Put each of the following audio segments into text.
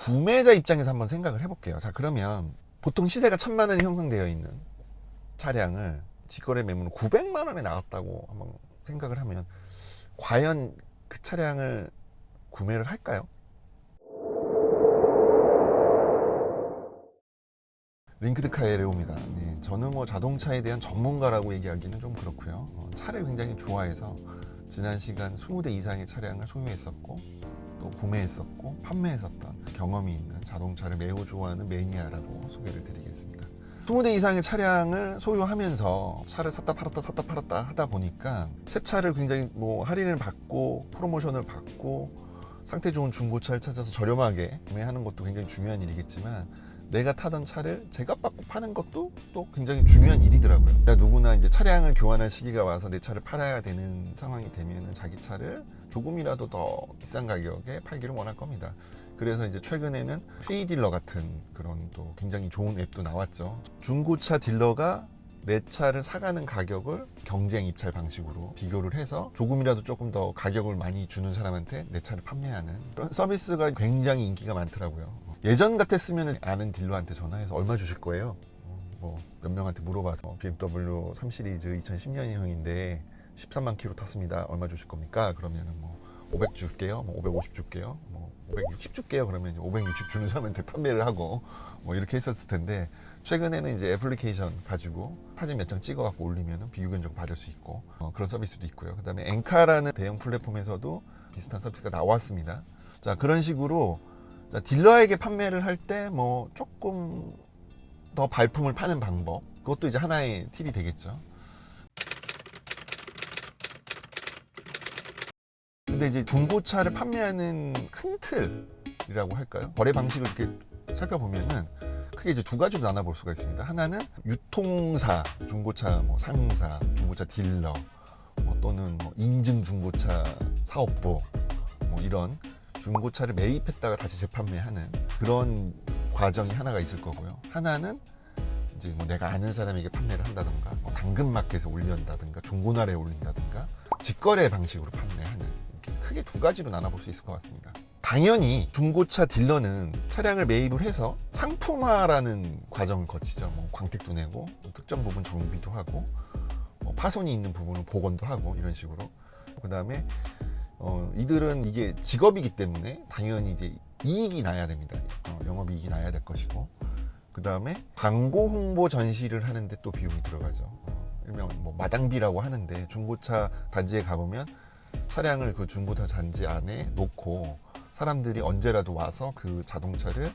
구매자 입장에서 한번 생각을 해볼게요. 자, 그러면 보통 시세가 1,000만 원이 형성되어 있는 차량을 직거래 매물은 900만 원에 나왔다고 한번 생각을 하면 과연 그 차량을 구매를 할까요? 링크드카의 레오입니다. 네, 저는 뭐 자동차에 대한 전문가라고 얘기하기는 좀 그렇고요. 차를 굉장히 좋아해서 지난 시간 20대 이상의 차량을 소유했었고 또 구매했었고 판매했었던 경험이 있는 자동차를 매우 좋아하는 매니아라고 소개를 드리겠습니다. 20대 이상의 차량을 소유하면서 차를 샀다 팔았다 하다 보니까 새 차를 굉장히 뭐 할인을 받고 프로모션을 받고 상태 좋은 중고차를 찾아서 저렴하게 구매하는 것도 굉장히 중요한 일이겠지만 내가 타던 차를 제값 받고 파는 것도 또 굉장히 중요한 일이더라고요. 그러니까 누구나 이제 차량을 교환할 시기가 와서 내 차를 팔아야 되는 상황이 되면 자기 차를 조금이라도 더 비싼 가격에 팔기를 원할 겁니다. 그래서 이제 최근에는 페이딜러 같은 그런 또 굉장히 좋은 앱도 나왔죠. 중고차 딜러가 내 차를 사가는 가격을 경쟁 입찰 방식으로 비교를 해서 조금이라도 조금 더 가격을 많이 주는 사람한테 내 차를 판매하는 그런 서비스가 굉장히 인기가 많더라고요. 예전 같았으면 아는 딜러한테 전화해서 얼마 주실 거예요? 뭐 몇 명한테 물어봐서 BMW 3 시리즈 2010년형인데 13만 킬로 탔습니다. 얼마 주실 겁니까? 그러면은 뭐 500 줄게요. 뭐 550 줄게요. 뭐 560 줄게요. 그러면 560 주는 사람한테 판매를 하고 뭐 이렇게 했었을 텐데 최근에는 이제 애플리케이션 가지고 사진 몇 장 찍어갖고 올리면 비교 견적 받을 수 있고 그런 서비스도 있고요. 그 다음에 엔카라는 대형 플랫폼에서도 비슷한 서비스가 나왔습니다. 자, 그런 식으로 자, 딜러에게 판매를 할 때 뭐 조금 더 발품을 파는 방법, 그것도 이제 하나의 팁이 되겠죠. 근데 이제 중고차를 판매하는 큰 틀이라고 할까요? 거래 방식을 이렇게 살펴보면은 크게 이제 두 가지로 나눠볼 수가 있습니다. 하나는 유통사, 중고차 뭐 상사, 중고차 딜러, 뭐 또는 뭐 인증 중고차 사업부, 뭐 이런 중고차를 매입했다가 다시 재판매하는 그런 과정이 하나가 있을 거고요. 하나는 이제 뭐 내가 아는 사람에게 판매를 한다든가, 뭐 당근마켓에 올린다든가, 중고나라에 올린다든가, 직거래 방식으로 판매하는 이렇게 크게 두 가지로 나눠볼 수 있을 것 같습니다. 당연히 중고차 딜러는 차량을 매입을 해서 상품화라는 과정을 거치죠. 뭐 광택도 내고, 특정 부분 정비도 하고, 뭐 파손이 있는 부분은 복원도 하고 이런 식으로. 그 다음에 이들은 이게 직업이기 때문에 당연히 이제 이익이 나야 됩니다. 영업이익이 나야 될 것이고, 그 다음에 광고 홍보 전시를 하는데 또 비용이 들어가죠. 일명 뭐 마당비라고 하는데 중고차 단지에 가보면 차량을 그 중고차 단지 안에 놓고 사람들이 언제라도 와서 그 자동차를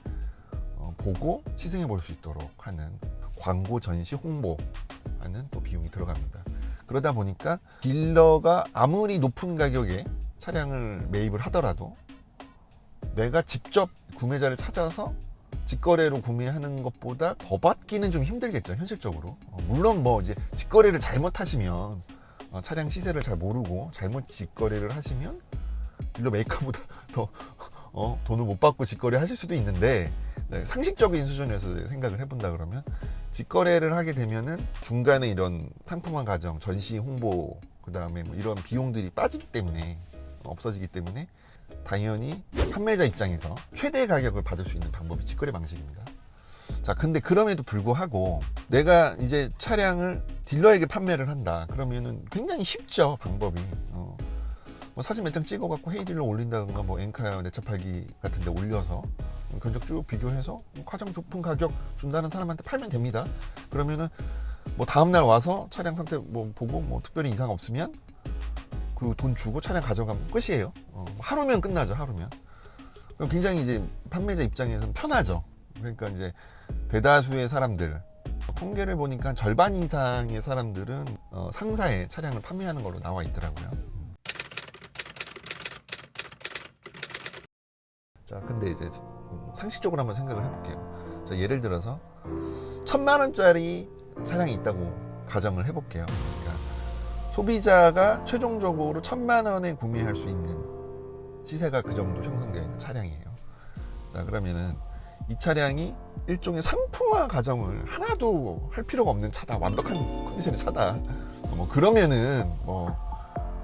보고 시승해 볼 수 있도록 하는 광고 전시 홍보하는 또 비용이 들어갑니다. 그러다 보니까 딜러가 아무리 높은 가격에 차량을 매입을 하더라도 내가 직접 구매자를 찾아서 직거래로 구매하는 것보다 더 받기는 좀 힘들겠죠, 현실적으로. 물론 뭐 이제 직거래를 잘못하시면 차량 시세를 잘 모르고 잘못 직거래를 하시면 딜러 메이커보다 더 돈을 못 받고 직거래 하실 수도 있는데, 네, 상식적인 수준에서 생각을 해본다 그러면 직거래를 하게 되면은 중간에 이런 상품화 과정, 전시 홍보, 그 다음에 뭐 이런 비용들이 빠지기 때문에 없어지기 때문에 당연히 판매자 입장에서 최대 가격을 받을 수 있는 방법이 직거래 방식입니다. 자, 근데 그럼에도 불구하고 내가 이제 차량을 딜러에게 판매를 한다 그러면은 굉장히 쉽죠, 방법이. 뭐 사진 몇 장 찍어갖고 헤이딜러 올린다든가, 뭐 엔카 내 차 팔기 같은 데 올려서 견적 쭉 비교해서 가장 좋은 가격 준다는 사람한테 팔면 됩니다. 그러면은 뭐 다음날 와서 차량 상태 뭐 보고 뭐 특별히 이상 없으면 그 돈 주고 차량 가져가면 끝이에요. 하루면 끝나죠, 하루면. 굉장히 이제 판매자 입장에서는 편하죠. 그러니까 이제 대다수의 사람들, 통계를 보니까 절반 이상의 사람들은 상사에 차량을 판매하는 걸로 나와 있더라고요. 자, 근데 이제 상식적으로 한번 생각을 해볼게요. 자, 예를 들어서 1,000만 원짜리 차량이 있다고 가정을 해볼게요. 그러니까 소비자가 최종적으로 1,000만 원에 구매할 수 있는 시세가 그 정도 형성되어 있는 차량이에요. 자, 그러면은 이 차량이 일종의 상품화 과정을 하나도 할 필요가 없는 차다, 완벽한 컨디션의 차다, 뭐 그러면은 뭐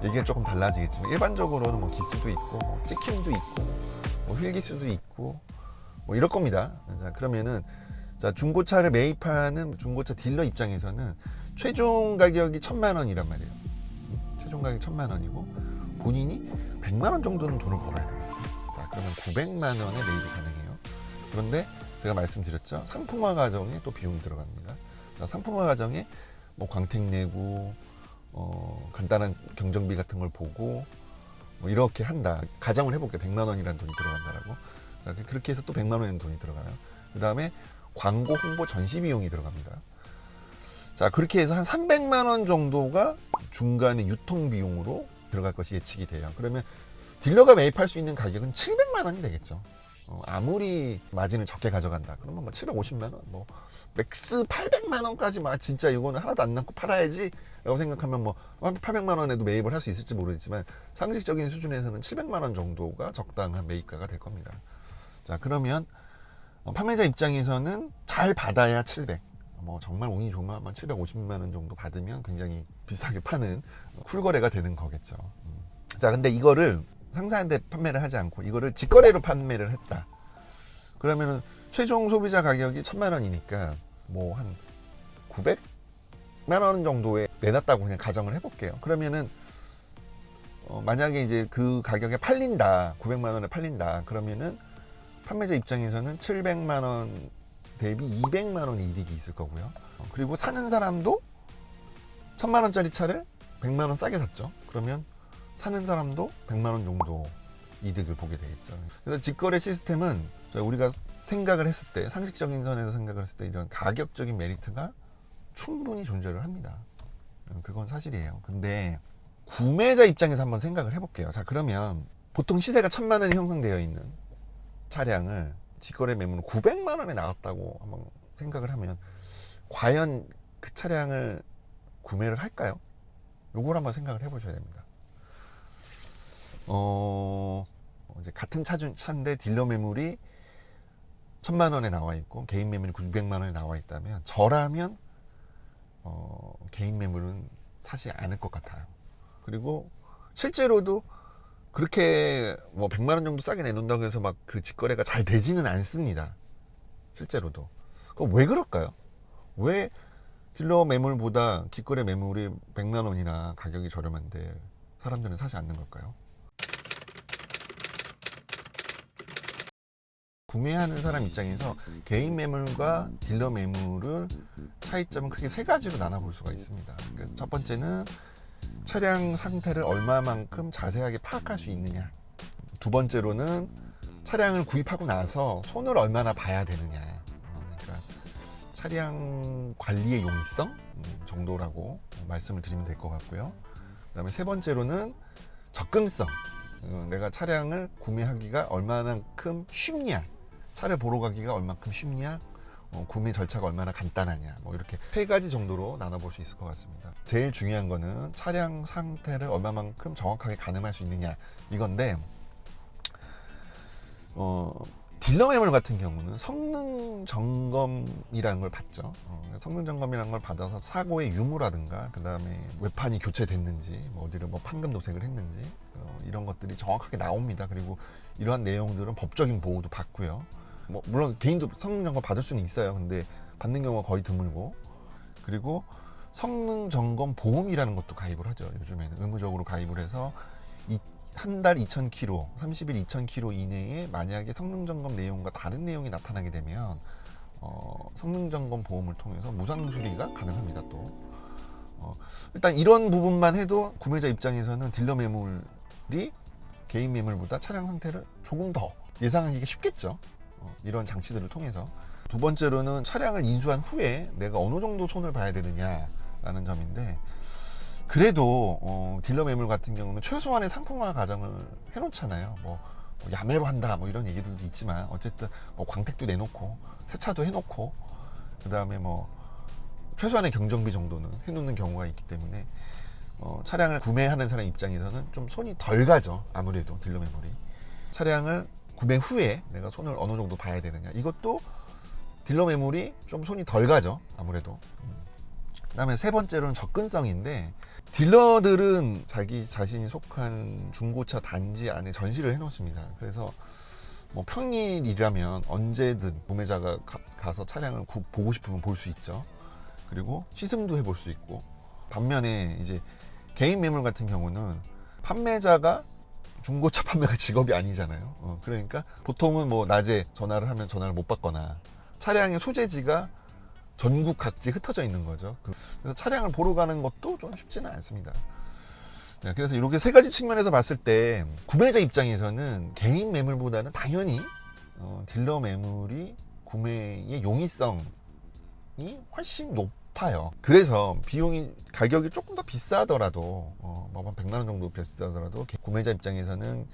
얘기가 조금 달라지겠지만 일반적으로는 뭐 기수도 있고 뭐 찍힘도 있고 뭐 휠기수도 있고 뭐 이럴 겁니다. 자, 그러면은 자, 중고차를 매입하는 중고차 딜러 입장에서는 최종 가격이 1,000만 원이란 말이에요. 최종 가격이 1,000만 원이고 본인이 100만 원 정도는 돈을 벌어야 되겠죠. 자, 그러면 900만 원에 매입이 가능해요. 그런데 제가 말씀드렸죠. 상품화 과정에 또 비용이 들어갑니다. 자, 상품화 과정에 뭐 광택 내고 간단한 경정비 같은 걸 보고 뭐 이렇게 한다. 가정을 해볼게요. 100만 원이라는 돈이 들어간다라고. 자, 그렇게 해서 또 100만 원이라는 돈이 들어가요. 그 다음에 광고 홍보 전시 비용이 들어갑니다. 자, 그렇게 해서 한 300만 원 정도가 중간에 유통 비용으로 들어갈 것이 예측이 돼요. 그러면 딜러가 매입할 수 있는 가격은 700만 원이 되겠죠. 아무리 마진을 적게 가져간다. 그러면 뭐 750만 원, 뭐 맥스 800만 원까지 막 진짜 이거는 하나도 안 남고 팔아야지 라고 생각하면 뭐 800만 원에도 매입을 할 수 있을지 모르겠지만 상식적인 수준에서는 700만 원 정도가 적당한 매입가가 될 겁니다. 자, 그러면 판매자 입장에서는 잘 받아야 700. 뭐 정말 운이 좋으면 아마 750만 원 정도 받으면 굉장히 비싸게 파는 쿨거래가 되는 거겠죠. 자, 근데 이거를 상사한테 판매를 하지 않고 이거를 직거래로 판매를 했다. 그러면은 최종 소비자 가격이 1,000만 원이니까 뭐 한 900만 원 정도에 내놨다고 그냥 가정을 해볼게요. 그러면은 만약에 이제 그 가격에 팔린다, 900만 원에 팔린다. 그러면은 판매자 입장에서는 700만 원 대비 200만 원의 이득이 있을 거고요. 그리고 사는 사람도 1,000만 원짜리 차를 100만 원 싸게 샀죠. 그러면 사는 사람도 100만 원 정도 이득을 보게 되겠죠. 그래서 직거래 시스템은 우리가 생각을 했을 때, 상식적인 선에서 생각을 했을 때 이런 가격적인 메리트가 충분히 존재를 합니다. 그건 사실이에요. 근데 구매자 입장에서 한번 생각을 해볼게요. 자, 그러면 보통 시세가 1,000만 원이 형성되어 있는 차량을 직거래 매물은 900만 원에 나왔다고 한번 생각을 하면 과연 그 차량을 구매를 할까요? 요걸 한번 생각을 해보셔야 됩니다. 이제 같은 차인데 딜러 매물이 1,000만 원에 나와 있고 개인 매물이 900만 원에 나와 있다면 저라면 개인 매물은 사지 않을 것 같아요. 그리고 실제로도 그렇게 뭐 100만 원 정도 싸게 내놓는다고 해서 막 그 직거래가 잘 되지는 않습니다. 실제로도. 그럼 왜 그럴까요? 왜 딜러 매물보다 직거래 매물이 100만 원이나 가격이 저렴한데 사람들은 사지 않는 걸까요? 구매하는 사람 입장에서 개인 매물과 딜러 매물을 차이점은 크게 세 가지로 나눠볼 수가 있습니다. 그러니까 첫 번째는 차량 상태를 얼마만큼 자세하게 파악할 수 있느냐. 두 번째로는 차량을 구입하고 나서 손을 얼마나 봐야 되느냐. 그러니까 차량 관리의 용이성 정도라고 말씀을 드리면 될 것 같고요. 그 다음에 세 번째로는 접근성. 내가 차량을 구매하기가 얼마만큼 쉽냐. 차를 보러 가기가 얼마큼 쉽냐. 구매 절차가 얼마나 간단하냐. 뭐 이렇게 세 가지 정도로 나눠볼 수 있을 것 같습니다. 제일 중요한 거는 차량 상태를 얼마만큼 정확하게 가늠할 수 있느냐 이건데 딜러 매물 같은 경우는 성능 점검이라는 걸 받죠. 성능 점검이라는 걸 받아서 사고의 유무라든가 그 다음에 외판이 교체됐는지 뭐 어디를 뭐 판금 도색을 했는지 이런 것들이 정확하게 나옵니다. 그리고 이러한 내용들은 법적인 보호도 받고요. 뭐 물론 개인도 성능 점검 받을 수는 있어요. 근데 받는 경우가 거의 드물고 그리고 성능 점검 보험이라는 것도 가입을 하죠. 요즘에는 의무적으로 가입을 해서 한 달 2,000km, 30일 2,000km 이내에 만약에 성능 점검 내용과 다른 내용이 나타나게 되면 성능 점검 보험을 통해서 무상 수리가 가능합니다. 또 일단 이런 부분만 해도 구매자 입장에서는 딜러 매물이 개인 매물보다 차량 상태를 조금 더 예상하기가 쉽겠죠. 이런 장치들을 통해서. 두 번째로는 차량을 인수한 후에 내가 어느 정도 손을 봐야 되느냐라는 점인데 그래도 딜러 매물 같은 경우는 최소한의 상품화 과정을 해놓잖아요. 뭐 야매로 한다 뭐 이런 얘기들도 있지만 어쨌든 뭐 광택도 내놓고 세차도 해놓고 그 다음에 뭐 최소한의 경정비 정도는 해놓는 경우가 있기 때문에 차량을 구매하는 사람 입장에서는 좀 손이 덜 가죠. 아무래도 딜러 매물이 차량을 구매 후에 내가 손을 어느 정도 봐야 되느냐 이것도 딜러 매물이 좀 손이 덜 가죠. 아무래도. 그 다음에 세 번째로는 접근성인데 딜러들은 자기 자신이 속한 중고차 단지 안에 전시를 해놓습니다. 그래서 뭐 평일이라면 언제든 구매자가 가서 차량을 보고 싶으면 볼 수 있죠. 그리고 시승도 해볼 수 있고, 반면에 이제 개인 매물 같은 경우는 판매자가 중고차 판매가 직업이 아니잖아요. 그러니까 보통은 뭐 낮에 전화를 하면 전화를 못 받거나 차량의 소재지가 전국 각지에 흩어져 있는 거죠. 그래서 차량을 보러 가는 것도 좀 쉽지는 않습니다. 그래서 이렇게 세 가지 측면에서 봤을 때 구매자 입장에서는 개인 매물보다는 당연히 딜러 매물이 구매의 용이성이 훨씬 높아요. 그래서 가격이 조금 더 비싸더라도 뭐 100만 원 정도 비싸더라도 구매자 입장에서는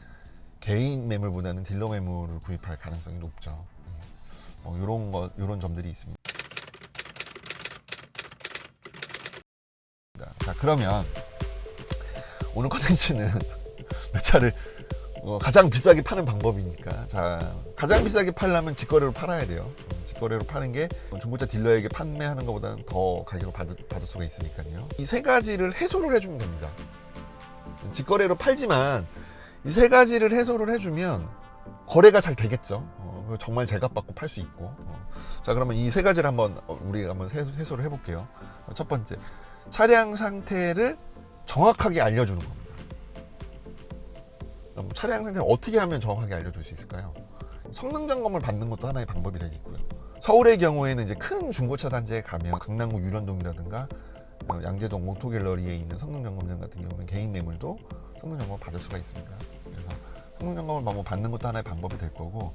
개인 매물보다는 딜러 매물을 구입할 가능성이 높죠. 이런 점들이 있습니다. 자, 그러면 오늘 컨텐츠는 내 차를 가장 비싸게 파는 방법이니까, 자, 가장 비싸게 팔려면 직거래로 팔아야 돼요. 직거래로 파는 게 중고차 딜러에게 판매하는 것보다는 더 가격을 받을 수가 있으니까요. 이 세 가지를 해소를 해주면 됩니다. 직거래로 팔지만 이 세 가지를 해소를 해주면 거래가 잘 되겠죠. 정말 제값 받고 팔 수 있고. 자, 그러면 이 세 가지를 우리가 한번 해소를 해볼게요. 첫 번째, 차량 상태를 정확하게 알려주는 겁니다. 차량 상태를 어떻게 하면 정확하게 알려줄 수 있을까요? 성능 점검을 받는 것도 하나의 방법이 되겠고요. 서울의 경우에는 이제 큰 중고차 단지에 가면 강남구 유련동이라든가 양재동 오토갤러리에 있는 성능 점검장 같은 경우는 개인 매물도 성능 점검을 받을 수가 있습니다. 그래서 성능 점검을 받는 것도 하나의 방법이 될 거고,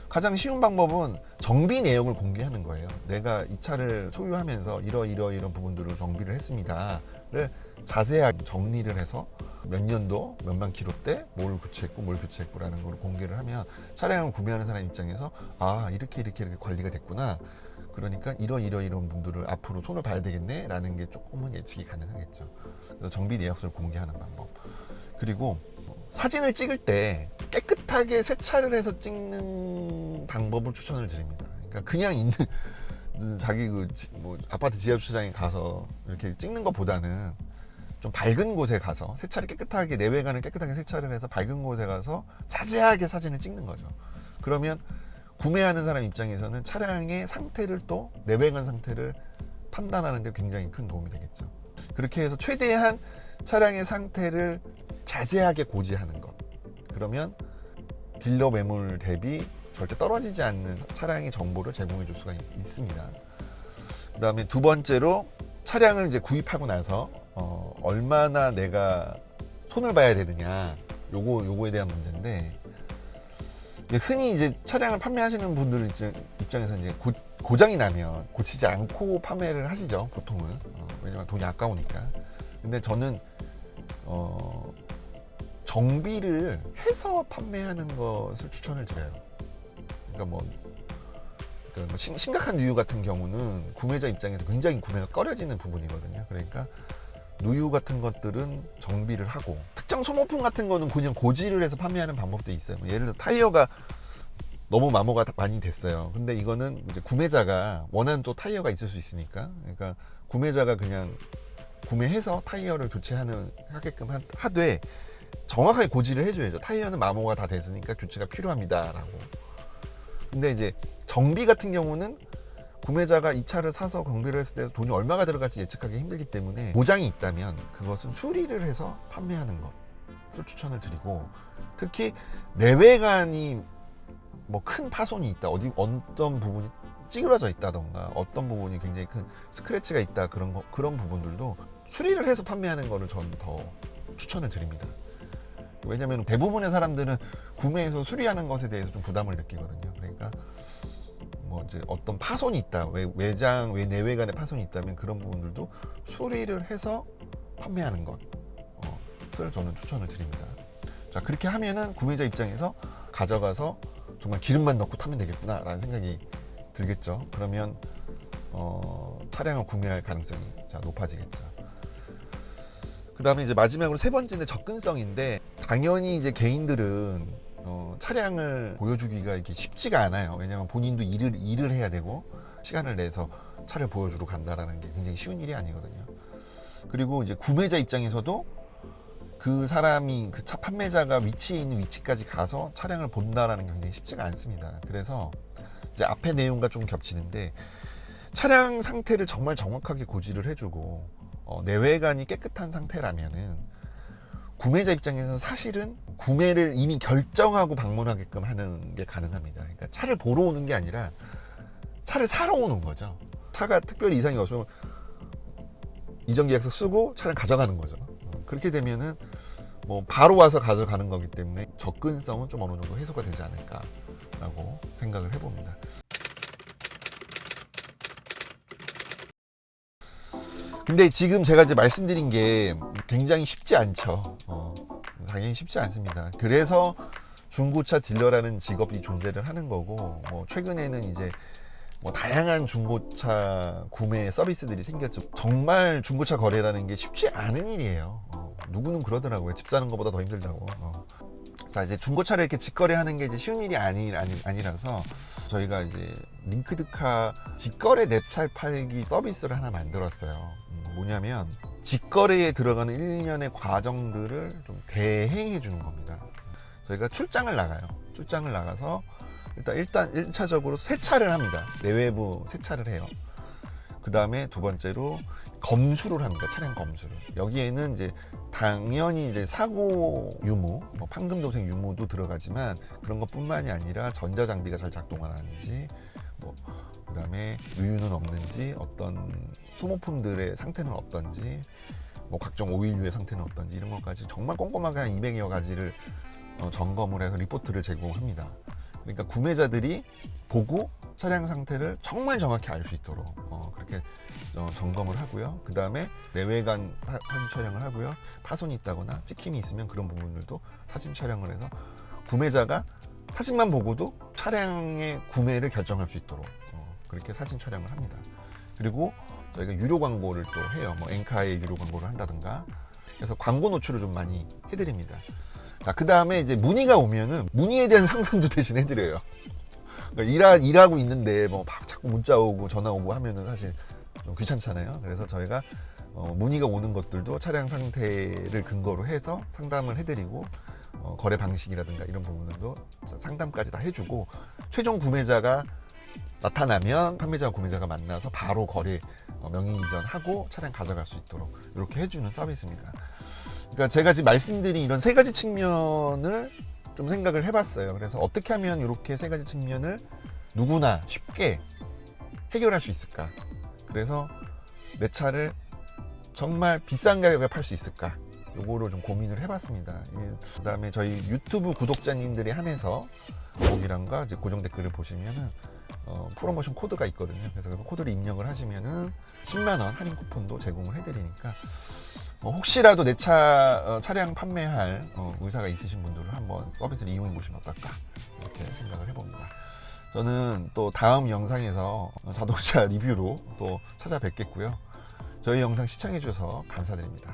가장 쉬운 방법은 정비 내역을 공개하는 거예요. 내가 이 차를 소유하면서 이런 부분들을 정비를 했습니다를 자세하게 정리를 해서 몇 년도 몇만 킬로대 뭘 교체했고라는 걸 공개를 하면 차량을 구매하는 사람 입장에서 이렇게 관리가 됐구나, 그러니까 이런 분들을 앞으로 손을 봐야 되겠네 라는 게 조금은 예측이 가능하겠죠. 그래서 정비 내역서를 공개하는 방법, 그리고 사진을 찍을 때 깨끗하게 세차를 해서 찍는 방법을 추천을 드립니다. 그러니까 그냥 있는 자기 아파트 지하 주차장에 가서 이렇게 찍는 것보다는 좀 밝은 곳에 가서 세차를 깨끗하게, 내외관을 깨끗하게 세차를 해서 밝은 곳에 가서 자세하게 사진을 찍는 거죠. 그러면 구매하는 사람 입장에서는 차량의 상태를, 또 내외관 상태를 판단하는 데 굉장히 큰 도움이 되겠죠. 그렇게 해서 최대한 차량의 상태를 자세하게 고지하는 것, 그러면 딜러 매물 대비 절대 떨어지지 않는 차량의 정보를 제공해 줄 수가 있습니다. 그 다음에 두 번째로, 차량을 이제 구입하고 나서 얼마나 내가 손을 봐야 되느냐, 요거에 대한 문제인데, 흔히 이제 차량을 판매하시는 분들 입장에서 이제 고장이 나면 고치지 않고 판매를 하시죠, 보통은. 왜냐면 돈이 아까우니까. 근데 저는 정비를 해서 판매하는 것을 추천을 드려요. 그러니까 심각한 누유 같은 경우는 구매자 입장에서 굉장히 구매가 꺼려지는 부분이거든요. 그러니까 누유 같은 것들은 정비를 하고, 특정 소모품 같은 거는 그냥 고지를 해서 판매하는 방법도 있어요. 예를 들어 타이어가 너무 마모가 많이 됐어요. 근데 이거는 이제 구매자가 원하는 또 타이어가 있을 수 있으니까, 그러니까 구매자가 그냥 구매해서 타이어를 교체하게끔 하되 정확하게 고지를 해줘야죠. 타이어는 마모가 다 됐으니까 교체가 필요합니다라고. 근데 이제 정비 같은 경우는 구매자가 이 차를 사서 정비를 했을 때 돈이 얼마가 들어갈지 예측하기 힘들기 때문에 고장이 있다면 그것은 수리를 해서 판매하는 것을 추천을 드리고, 특히 내외관이 큰 파손이 있다, 어떤 부분이 찌그러져 있다던가 어떤 부분이 굉장히 큰 스크래치가 있다, 그런 부분들도 수리를 해서 판매하는 거를 저는 더 추천을 드립니다. 왜냐하면 대부분의 사람들은 구매해서 수리하는 것에 대해서 좀 부담을 느끼거든요. 그러니까 이제 어떤 파손이 있다, 내외관에 파손이 있다면 그런 부분들도 수리를 해서 판매하는 것을 저는 추천을 드립니다. 자, 그렇게 하면은 구매자 입장에서 가져가서 정말 기름만 넣고 타면 되겠구나 라는 생각이 들겠죠. 그러면 차량을 구매할 가능성이 높아지겠죠. 그 다음에 이제 마지막으로 세 번째는 접근성인데, 당연히 이제 개인들은 차량을 보여주기가 이렇게 쉽지가 않아요. 왜냐하면 본인도 일을 해야 되고 시간을 내서 차를 보여주러 간다라는 게 굉장히 쉬운 일이 아니거든요. 그리고 이제 구매자 입장에서도 그 사람이 그 차 판매자가 위치에 있는 위치까지 가서 차량을 본다라는 게 굉장히 쉽지가 않습니다. 그래서 이제 앞에 내용과 좀 겹치는데 차량 상태를 정말 정확하게 고지를 해주고 내외관이 깨끗한 상태라면은 구매자 입장에서는 사실은 구매를 이미 결정하고 방문하게끔 하는 게 가능합니다. 그러니까 차를 보러 오는 게 아니라 차를 사러 오는 거죠. 차가 특별히 이상이 없으면 이전 계약서 쓰고 차량 가져가는 거죠. 그렇게 되면은 뭐 바로 와서 가져가는 거기 때문에 접근성은 좀 어느 정도 해소가 되지 않을까라고 생각을 해봅니다. 근데 지금 제가 이제 말씀드린 게 굉장히 쉽지 않죠. 당연히 쉽지 않습니다. 그래서 중고차 딜러라는 직업이 존재를 하는 거고, 최근에는 이제 다양한 중고차 구매 서비스들이 생겼죠. 정말 중고차 거래라는 게 쉽지 않은 일이에요. 누구는 그러더라고요. 집 사는 것보다 더 힘들다고. 자, 이제 중고차를 이렇게 직거래하는 게 이제 쉬운 일이 아니라서 저희가 이제 링크드카 직거래 내 차 팔기 서비스를 하나 만들었어요. 뭐냐면 직거래에 들어가는 일련의 과정들을 좀 대행해 주는 겁니다. 저희가 출장을 나가요. 출장을 나가서 일단 1차적으로 세차를 합니다. 내외부 세차를 해요. 그 다음에 두 번째로 검수를 합니다. 차량 검수를. 여기에는 이제 당연히 이제 사고 유무, 판금도색 유무도 들어가지만 그런 것뿐만이 아니라 전자장비가 잘 작동하는지, 그 다음에 유유는 없는지, 어떤 소모품들의 상태는 어떤지, 각종 오일류의 상태는 어떤지 이런 것까지 정말 꼼꼼하게 한 200여 가지를 점검을 해서 리포트를 제공합니다. 그러니까 구매자들이 보고 차량 상태를 정말 정확히 알 수 있도록 그렇게 점검을 하고요. 그 다음에 내외관 사진 촬영을 하고요. 파손이 있다거나 찍힘이 있으면 그런 부분들도 사진 촬영을 해서 구매자가 사진만 보고도 차량의 구매를 결정할 수 있도록 그렇게 사진 촬영을 합니다. 그리고 저희가 유료 광고를 또 해요. 엔카에 유료 광고를 한다든가. 그래서 광고 노출을 좀 많이 해드립니다. 자, 그 다음에 이제 문의가 오면은 문의에 대한 상담도 대신 해드려요. 그러니까 일하고 있는데 막 자꾸 문자 오고 전화 오고 하면은 사실 좀 귀찮잖아요. 그래서 저희가 문의가 오는 것들도 차량 상태를 근거로 해서 상담을 해드리고 거래 방식이라든가 이런 부분들도 상담까지 다 해주고 최종 구매자가 나타나면 판매자와 구매자가 만나서 바로 거래 명의 이전하고 차량 가져갈 수 있도록 이렇게 해주는 서비스입니다. 그러니까 제가 지금 말씀드린 이런 세 가지 측면을 좀 생각을 해봤어요. 그래서 어떻게 하면 이렇게 세 가지 측면을 누구나 쉽게 해결할 수 있을까? 그래서 내 차를 정말 비싼 가격에 팔 수 있을까? 요거를 좀 고민을 해봤습니다. 그 다음에 저희 유튜브 구독자님들이 한해서 거기랑과 이제 고정 댓글을 보시면은 프로모션 코드가 있거든요. 그래서 그 코드를 입력을 하시면은 10만 원 할인 쿠폰도 제공을 해드리니까 혹시라도 내 차량 판매할 의사가 있으신 분들은 한번 서비스를 이용해 보시면 어떨까 이렇게 생각을 해봅니다. 저는 또 다음 영상에서 자동차 리뷰로 또 찾아뵙겠고요. 저희 영상 시청해 주셔서 감사드립니다.